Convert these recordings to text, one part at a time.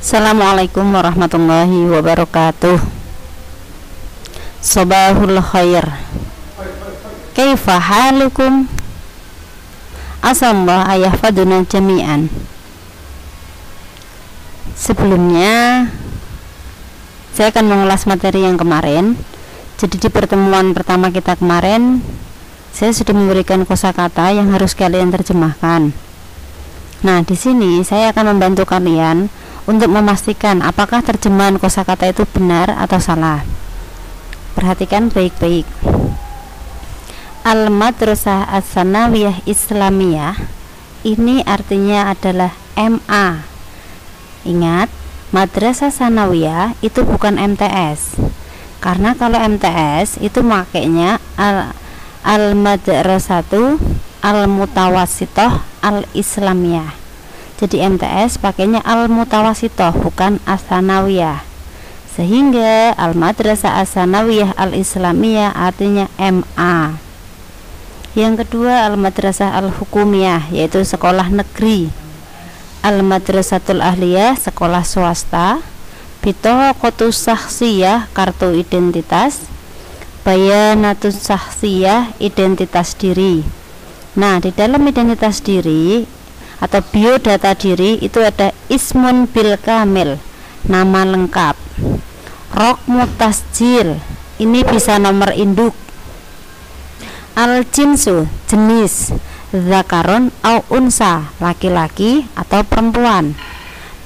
Assalamualaikum warahmatullahi wabarakatuh. Sabahul khair. Kaifa halukum? Asallahu ayahfaduna jami'an. Sebelumnya saya akan mengulas materi yang kemarin. Jadi di pertemuan pertama kita kemarin saya sudah memberikan kosakata yang harus kalian terjemahkan. Nah, di sini saya akan membantu kalian untuk memastikan apakah terjemahan kosakata itu benar atau salah. Perhatikan baik-baik. Al-Madrasah As-Sanawiyah Islamiyah ini artinya adalah MA. Ingat, Madrasah Sanawiyah itu bukan MTS. Karena kalau MTS itu makainya Al-Madrasatu Al-Mutawassithah Al-Islamiyah. Jadi MTS pakainya Al-Mutawassithah bukan As-Sanawiyah. Sehingga Al-Madrasah As-Sanawiyah Al-Islamiyah artinya MA. Yang kedua Al-Madrasah Al-Hukumiyah, yaitu sekolah negeri. Al-Madrasatul Ahliyah, sekolah swasta. Bitoqatus Syakhsiyah, kartu identitas. Bayanatus Syakhsiyah, identitas diri. Nah, di dalam identitas diri atau biodata diri itu ada ismun bil kamil, nama lengkap. Rokmu tasjil, ini bisa nomor induk. Al jinsu, jenis. Zakaron au unsa, laki-laki atau perempuan.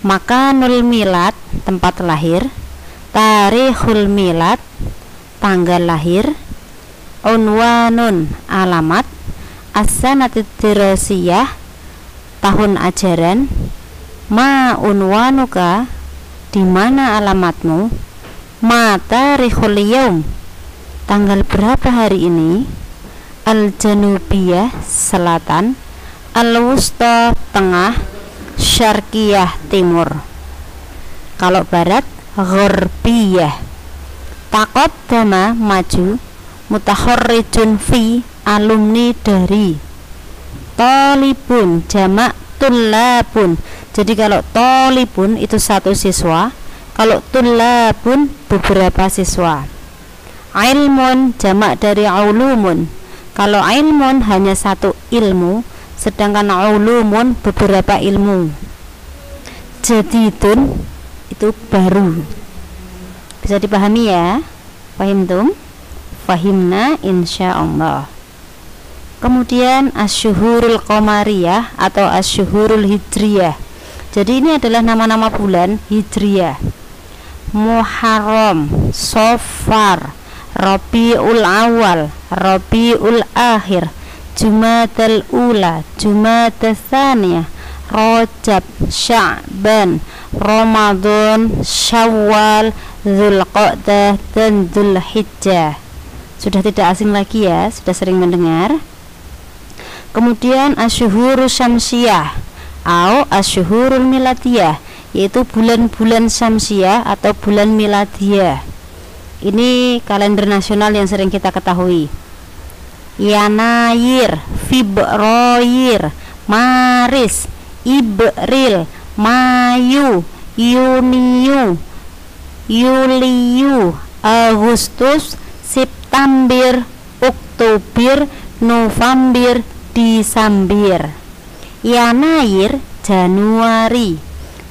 Makanul milad, tempat lahir. Tarikhul milad, tanggal lahir. Unwanun, alamat. As-sanatid dirasiyah, tahun ajaran. Ma unwanuka, di mana alamatmu. Ma tarikhul yaum, tanggal berapa hari ini. Al-janubiyah, selatan. Al-wusta, tengah. Syarqiyah, timur. Kalau barat, gharbiyah. Taqaddama, maju. Mutaharrijun fi, alumni dari. Tolibun, jamak tullabun. Jadi kalau tolibun itu satu siswa, kalau tullabun beberapa siswa. Ilmun, jamak dari ulumun. Kalau ilmun hanya satu ilmu, sedangkan ulumun beberapa ilmu. Jadidun itu baru. Bisa dipahami ya? Fahimtum? Fahimna insyaallah. Kemudian asyhurul qamariyah atau asyhurul hijriyah. Jadi ini adalah nama-nama bulan hijriyah. Muharram, Safar, Rabiul Awal, Rabiul Akhir, Jumadal Ula, Jumadal Tsaniyah, Rajab, Sya'ban, Ramadan, Syawal, Dzulqa'dah dan Dzulhijjah. Sudah tidak asing lagi ya, sudah sering mendengar. Kemudian asyhurus syamsiyah atau asyhurul miladiyah, yaitu bulan-bulan syamsiyah atau bulan miladiyah. Ini kalender nasional yang sering kita ketahui. Yanayir, Februari, Maris, Ibril, Mayu, Yuniu, Yuliu, Agustus, September, Oktober, November, Desember. Yanayir, Januari.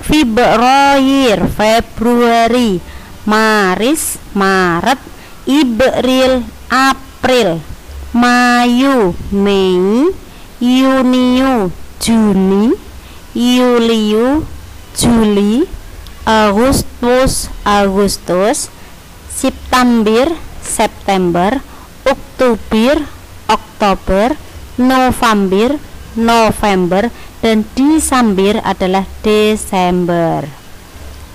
Februari, Februari. Maris, Maret. Ibril, April. Mayu, Mei. Yuniu, Juni. Yuliu, Juli. Agustus, Agustus. September, September. Oktober, Oktober. November, November. Dan Desember adalah Desember.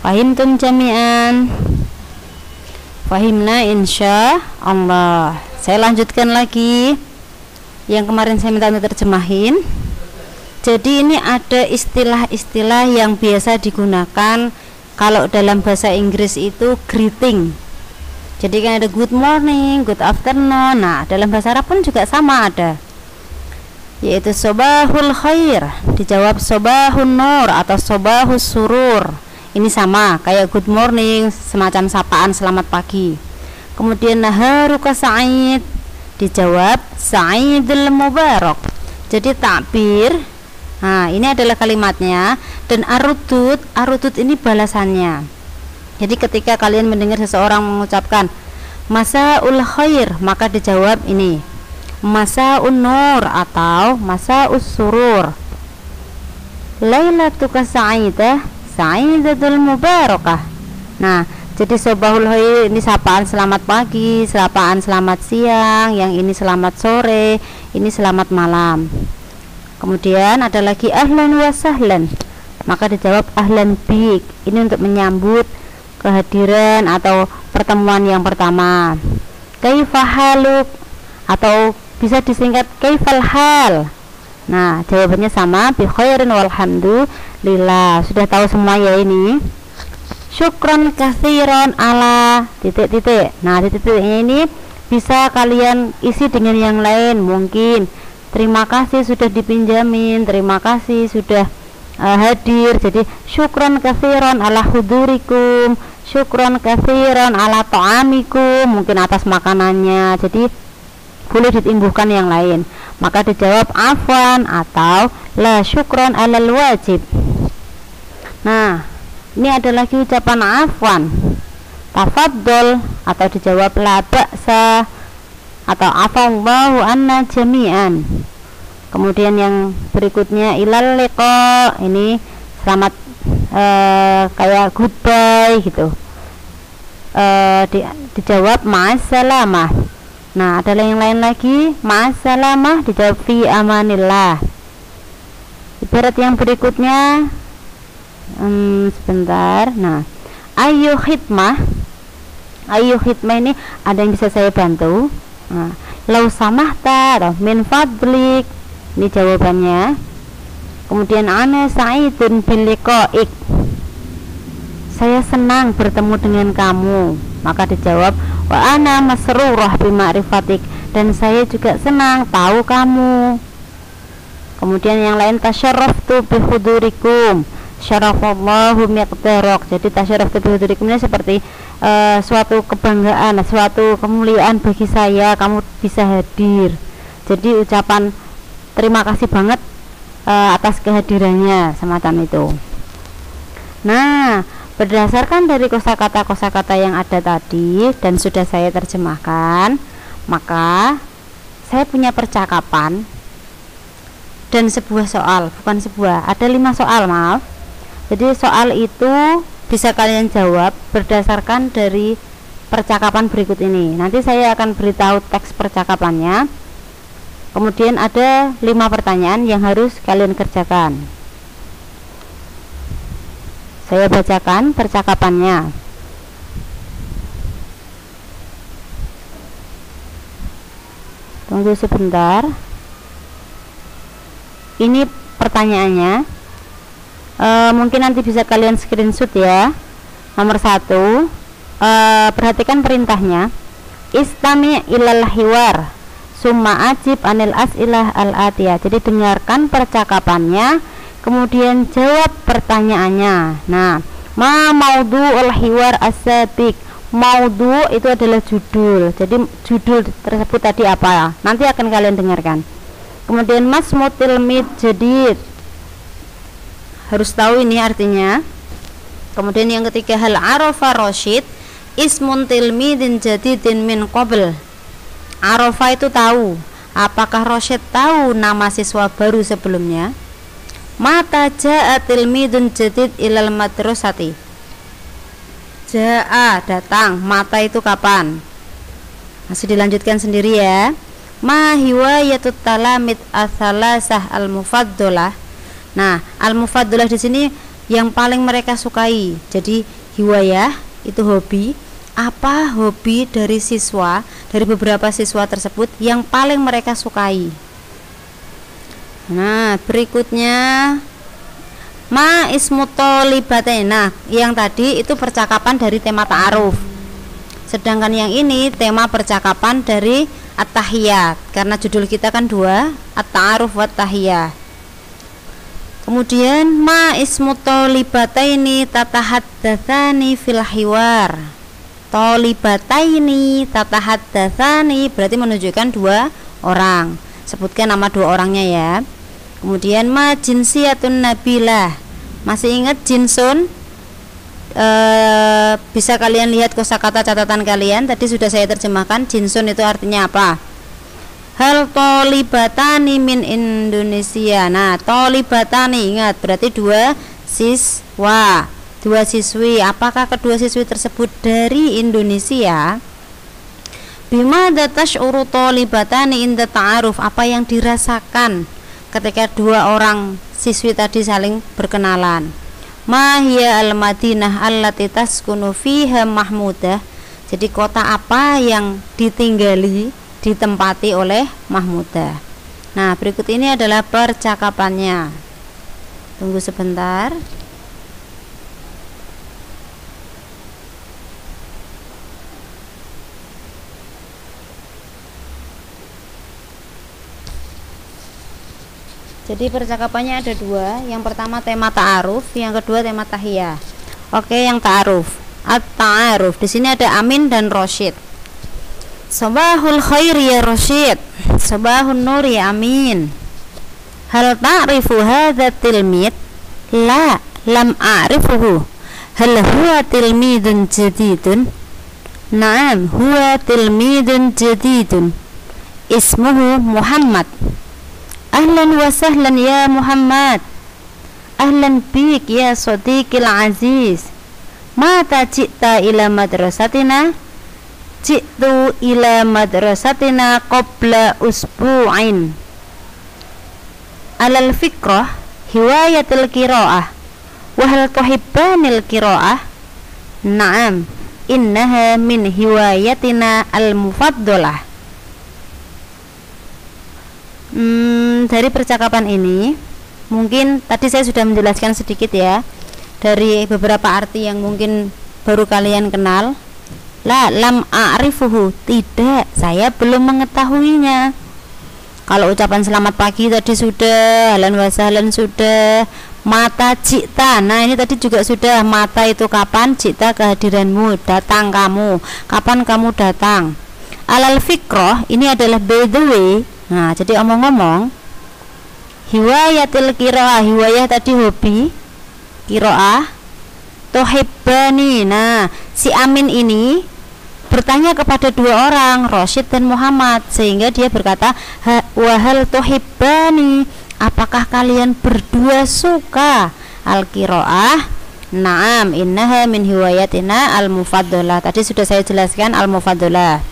Fahimtum jami'an? Fahimna insya Allah. Saya lanjutkan lagi yang kemarin saya minta untuk terjemahin. Jadi ini ada istilah-istilah yang biasa digunakan kalau dalam bahasa Inggris itu greeting. Jadi kan ada good morning, good afternoon. Nah, dalam bahasa Arab pun juga sama ada. Yaitu sobahul khair, dijawab sobahun nur atau sobahus surur. Ini sama kayak good morning, semacam sapaan selamat pagi. Kemudian naharuka sa'id, dijawab sa'idul mubarak. Jadi takbir, nah ini adalah kalimatnya, dan arutut ini balasannya. Jadi ketika kalian mendengar seseorang mengucapkan masaul khair, maka dijawab ini masaun nur atau masaus surur. Lailatuka sa'idah sa'idatul mubarakah. Nah, jadi sobahul khair ini sapaan selamat pagi, sapaan selamat siang, yang ini selamat sore, ini selamat malam. Kemudian ada lagi ahlan wa sahlan, maka dijawab ahlan bik, ini untuk menyambut kehadiran atau pertemuan yang pertama. Kaifahaluk atau bisa disingkat kaifal hal. Nah, jawabannya sama, bi khairin walhamdulillah. Sudah tahu semua ya ini. Syukron katsiran ala titik-titik. Nah, titik-titiknya ini bisa kalian isi dengan yang lain. Mungkin terima kasih sudah dipinjamin, terima kasih sudah hadir. Jadi syukron katsiran ala hudurikum, syukron katsiran ala ta'amikum, mungkin atas makanannya. Jadi boleh ditimbuhkan yang lain. Maka dijawab afwan atau la syukron alal wajib. Nah, ini ada lagi ucapan afwan, tafaddol atau dijawab la ba'sa atau afallahu anna jami'an. Kemudian yang berikutnya ilal liqa, ini selamat kayak goodbye gitu. Dijawab ma'assalamah. Nah, ada yang lain lagi, ma'assalamah dijawab fi amanillah. Ibarat yang berikutnya, sebentar. Nah, ayu khidmah ini ada yang bisa saya bantu. Nah, lau samahta atau min fadlik, ini jawabannya. Kemudian ana sa'idun bil liqa'ik, saya senang bertemu dengan kamu, maka dijawab wa ana masrurah bi ma'rifatik, dan saya juga senang tahu kamu. Kemudian yang lain tasyarraftu bi hudurikum, syarafallahu miqdarak. Jadi tasyarraftu bi hudurikum ini seperti suatu kebanggaan, suatu kemuliaan bagi saya kamu bisa hadir. Jadi ucapan terima kasih banget atas kehadirannya, semacam itu. Nah, berdasarkan dari kosakata yang ada tadi dan sudah saya terjemahkan, maka saya punya percakapan dan sebuah soal, bukan sebuah, ada 5 soal, maaf. Jadi soal itu bisa kalian jawab berdasarkan dari percakapan berikut ini. Nanti saya akan beritahu teks percakapannya. Kemudian ada 5 pertanyaan yang harus kalian kerjakan. Saya bacakan percakapannya. Tunggu sebentar. Ini pertanyaannya. Mungkin nanti bisa kalian screenshot ya. Nomor 1, perhatikan perintahnya. Istami ilal hiwar summa ajib anil as'ilah al-atiyah. Jadi dengarkan percakapannya, kemudian jawab pertanyaannya. Nah, ma maudhu'ul hiwar as-sabiq. Maudhu itu adalah judul. Jadi judul tersebut tadi apa? Nanti akan kalian dengarkan. Kemudian masmu tilmid jadid, harus tahu ini artinya. Kemudian yang ketiga, hal arafa Rashid ismun tilmidin jadidin min qabl. Arafa itu tahu. Apakah Rashid tahu nama siswa baru sebelumnya? Mata ja'a tilmidun jadid ilal madrasati. Ja'a datang, mata itu kapan? Masih dilanjutkan sendiri ya. Ma hiwayatut talamid atsalasah al-mufaddalah. Nah, al-mufaddalah di sini yang paling mereka sukai. Jadi hiwayah itu hobi. Apa hobi dari siswa, dari beberapa siswa tersebut yang paling mereka sukai? Nah, berikutnya ma ismu tholibatain. Nah, yang tadi itu percakapan dari tema ta'aruf. Sedangkan yang ini tema percakapan dari at-tahiyat. Karena judul kita kan 2, at-ta'aruf wa at-tahiyat. Kemudian ma ismu tolibataini tatahaddatsani fil hiwar. Tolibataini tatahaddatsani berarti menunjukkan dua orang. Sebutkan nama dua orangnya ya. Kemudian ma jinsiyatun nabilah. Masih ingat jinsun? Bisa kalian lihat kosakata catatan kalian. Tadi sudah saya terjemahkan. Jinsun itu artinya apa? Hal tolibatani min Indonesia. Nah, tolibatani ingat berarti dua siswa, dua siswi. Apakah kedua siswi tersebut dari Indonesia? Bima tash'uru tolibatani inda ta'aruf. Apa yang dirasakan ketika dua orang siswi tadi saling berkenalan? Ma hiya al-Madinah allati taskunu fiha Mahmudah. Jadi kota apa yang ditinggali, ditempati oleh Mahmudah. Nah, berikut ini adalah percakapannya. Tunggu sebentar. Jadi percakapannya ada dua. Yang pertama tema ta'aruf, yang kedua tema tahiyah. Oke, yang ta'aruf. At-ta'aruf. Di sini ada Amin dan Rosyid. Sabahul khair ya Rosyid. Sabahun nur ya Amin. Hal ta'rifu hadha tilmid? La, lam a'rifuhu. Hal huwa tilmidun jadidun? Naam, huwa tilmidun jadidun. Ismuhu Muhammad. Ahlan wa sahlan ya Muhammad. Ahlan bik ya sadiqil aziz. Mata ji'ta ila madrasatina? Ji'tu ila madrasatina qabla usbu'ain. Alal fikrah hiwayatil qira'ah. Wahal tuhibbanil qira'ah? Naam, innaha min hiwayatina al-mufaddalah. Dari percakapan ini mungkin tadi saya sudah menjelaskan sedikit ya, dari beberapa arti yang mungkin baru kalian kenal. La lam a'rifuhu, tidak, saya belum mengetahuinya. Kalau ucapan selamat pagi tadi sudah, halan wa sahlan sudah, mata jikta, nah ini tadi juga sudah. Mata itu kapan, jikta kehadiranmu, datang kamu, kapan kamu datang. Alal fikroh, ini adalah by the way. Nah, jadi omong-omong, hiwayatil qiraah, hiwayah tadi hobi, qiraah, tuhibbani. Nah, si Amin ini bertanya kepada dua orang, Rosyid dan Muhammad, sehingga dia berkata, wahal tuhibbani, apakah kalian berdua suka al-qiraah? Naam, innaha min hiwayatina al-mufaddalah. Tadi sudah saya jelaskan al-mufaddalah.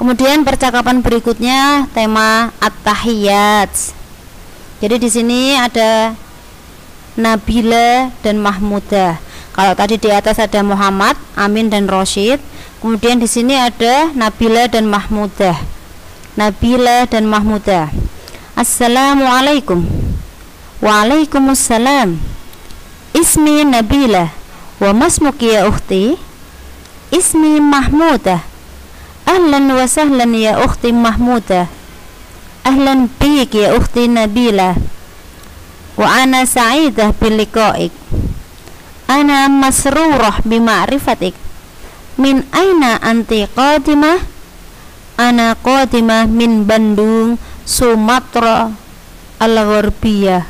Kemudian percakapan berikutnya tema at-tahiyyat. Jadi di sini ada Nabila dan Mahmudah. Kalau tadi di atas ada Muhammad, Amin dan Rosyid. Kemudian di sini ada Nabila dan Mahmudah. Nabila dan Mahmudah. Assalamualaikum. Waalaikumsalam. Ismi Nabila. Wa masmuki ya ukhti? Ismi Mahmudah. Ahlan wa sahlan ya ukhti Mahmudah. Ahlan bik ya ukhti Nabila. Wa ana sa'idah biliqa'ik. Ana masrurah bima'rifatik. Min aina anti qadimah? Ana qadimah min Bandung, Sumatera Al-Gharbiyah.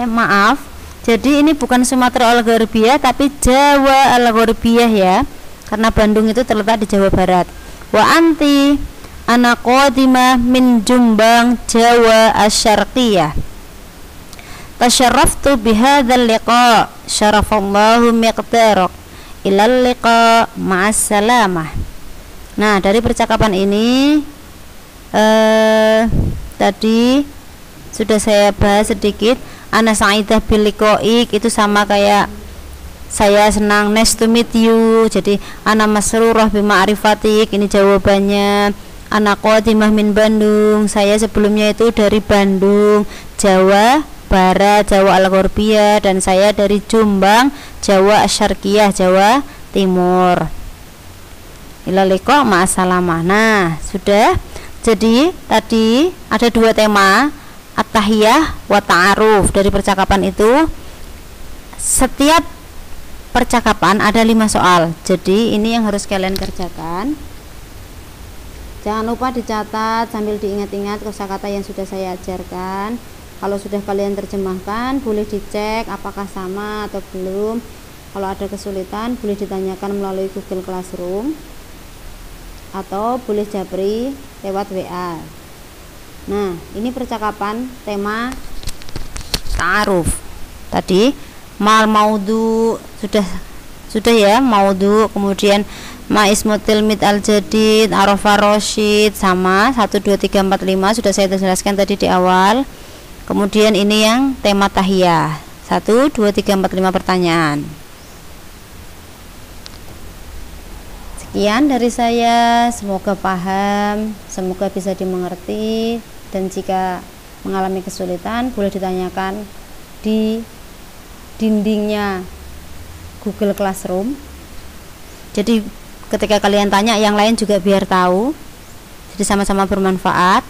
Maaf, jadi ini bukan Sumatera Al-Gharbiyah tapi Jawa Al-Gharbiyah ya, karena Bandung itu terletak di Jawa Barat. Wa anti, ana qadimah min Jombang, Jawa Asy-Syarqiyah. Tasyarraftu bihadzal liqa, syarafallahu miqdarak. Ilal liqa, ma'assalamah. Nah, dari percakapan ini tadi sudah saya bahas sedikit. Ana sa'idah bil liqa'ik, itu sama kayak saya senang, nice to meet you. Jadi ana masrurah bima'rifatik, ini jawabannya. Ana qadimah min Bandung, saya sebelumnya itu dari Bandung, Jawa Barat, Jawa Al-Gharbiyah, dan saya dari Jombang, Jawa Asy-Syarqiyah, Jawa Timur. Ilal liqa ma'assalamah. Nah, sudah. Jadi tadi ada dua tema, at-tahiyah wa ta'aruf. Dari percakapan itu, setiap percakapan ada 5 soal. Jadi ini yang harus kalian kerjakan. Jangan lupa dicatat sambil diingat-ingat kosakata yang sudah saya ajarkan. Kalau sudah kalian terjemahkan, boleh dicek apakah sama atau belum. Kalau ada kesulitan, boleh ditanyakan melalui Google Classroom atau boleh japri lewat WA. Nah, ini percakapan tema ta'aruf. Tadi mal maudu sudah ya, maudu, kemudian ma ismu tilmid al jadid, arafa rosyid, sama 1 2 3 4 5 sudah saya jelaskan tadi di awal. Kemudian ini yang tema tahiyah, 1 2 3 4 5 pertanyaan. Sekian dari saya, semoga paham, semoga bisa dimengerti, dan jika mengalami kesulitan boleh ditanyakan di dindingnya Google Classroom. Jadi ketika kalian tanya, yang lain juga biar tahu, jadi sama-sama bermanfaat.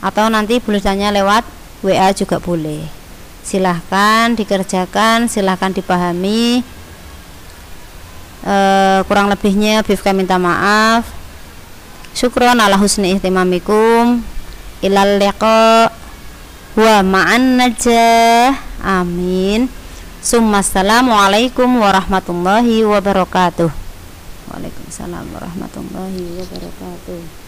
Atau nanti boleh tanya lewat WA juga boleh. Silahkan dikerjakan, silahkan dipahami. Kurang lebihnya Bifka minta maaf. Syukron ala husni ihtimamikum. Ilal liqa wa ma'an najah. Amin. Assalamualaikum warahmatullahi wabarakatuh. Waalaikumsalam warahmatullahi wabarakatuh.